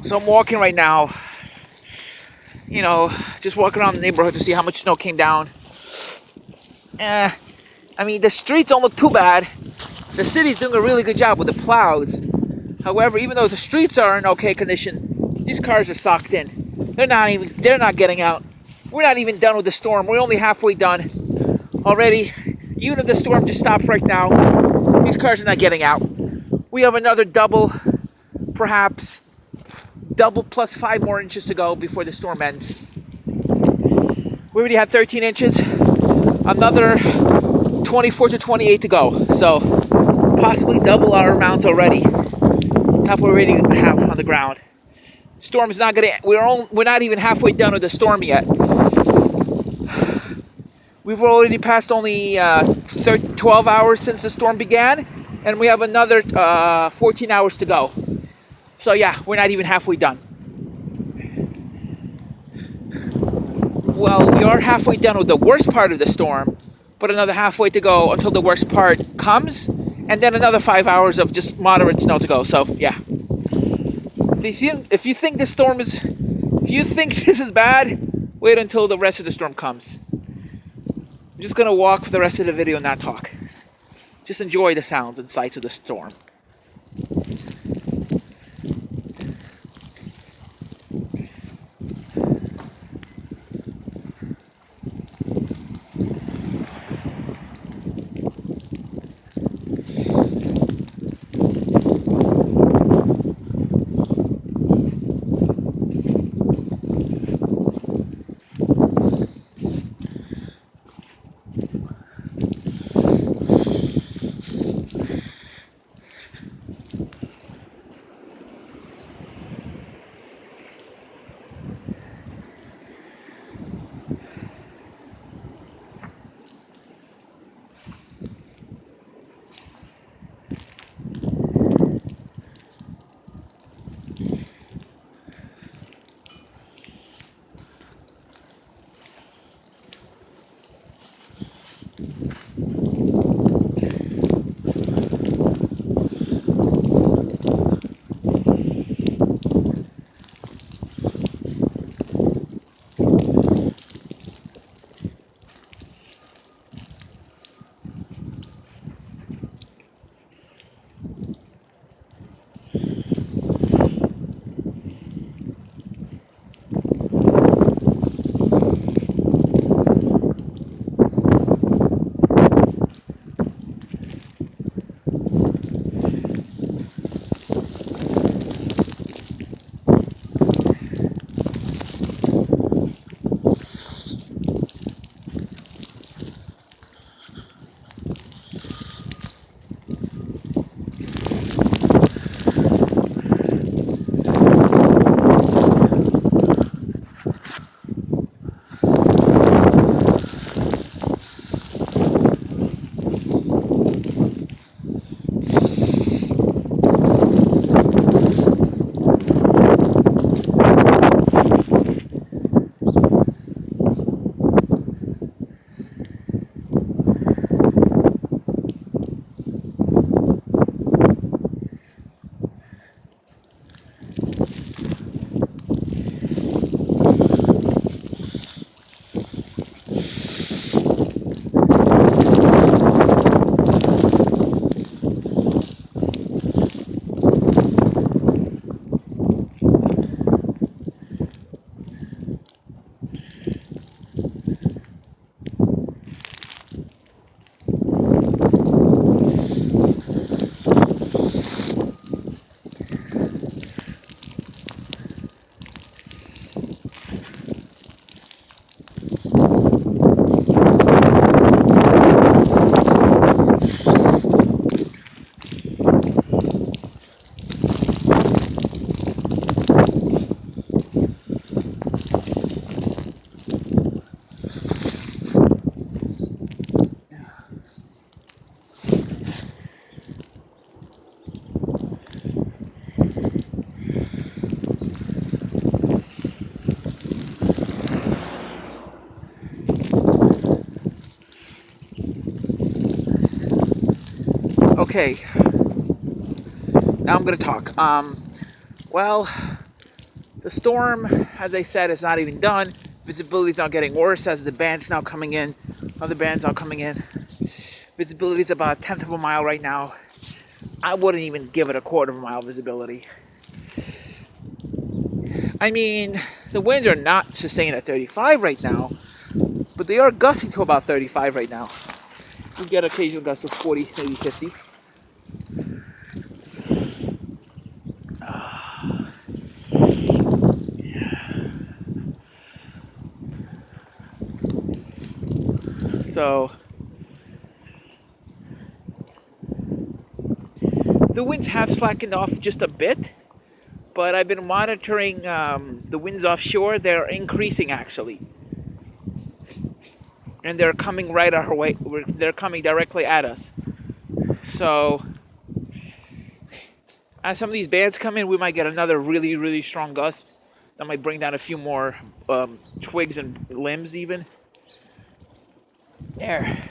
So I'm walking right now, just walking around the neighborhood to see how much snow came down. Eh, I mean, the streets don't look too bad. The city's doing a really good job with the plows. However, even though the streets are in okay condition, these cars are socked in. They're not getting out. We're not even done with the storm. We're only halfway done already. Even if the storm just stops right now, these cars are not getting out. We have another perhaps double plus 5 more inches to go before the storm ends. We already have 13 inches, another 24 to 28 to go. So possibly double our amounts already. Half we already have on the ground. Storm's not gonna. We're not even halfway done with the storm yet. We've already passed only 12 hours since the storm began, and we have another 14 hours to go. So yeah, we're not even halfway done. Well, we are halfway done with the worst part of the storm, but another halfway to go until the worst part comes, and then another 5 hours of just moderate snow to go. So yeah, if you think this is bad, wait until the rest of the storm comes. I'm just gonna walk for the rest of the video and not talk. Just enjoy the sounds and sights of the storm. Okay, now I'm gonna talk. Well, The storm, as I said, is not even done. Visibility is now getting worse as the band's now coming in. Other bands are coming in. Visibility is about a tenth of a mile right now. I wouldn't even give it a quarter of a mile visibility. I mean, the winds are not sustained at 35 right now, but they are gusting to about 35 right now. We get occasional gusts of 40, maybe 50. So the winds have slackened off just a bit, but I've been monitoring the winds offshore. They're increasing actually, and they're coming right our way. They're coming directly at us. So as some of these bands come in, we might get another really, really strong gust that might bring down a few more twigs and limbs even. There.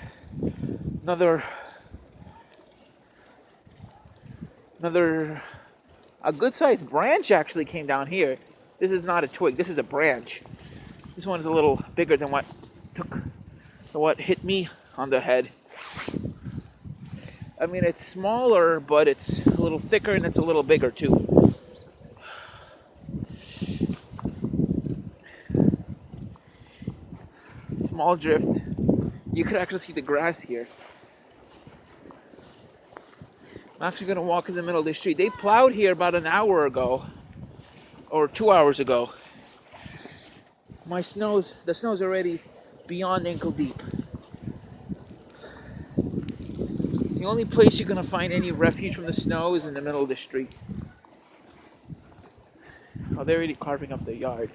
Another a good-sized branch actually came down here. This is not a twig, this is a branch. This one is a little bigger than what hit me on the head. I mean, it's smaller, but it's a little thicker and it's a little bigger too. Small drift. You could actually see the grass here. I'm actually going to walk in the middle of the street. They plowed here about an hour ago, or 2 hours ago. The snow's already beyond ankle deep. The only place you're going to find any refuge from the snow is in the middle of the street. Oh, they're already carving up the yard.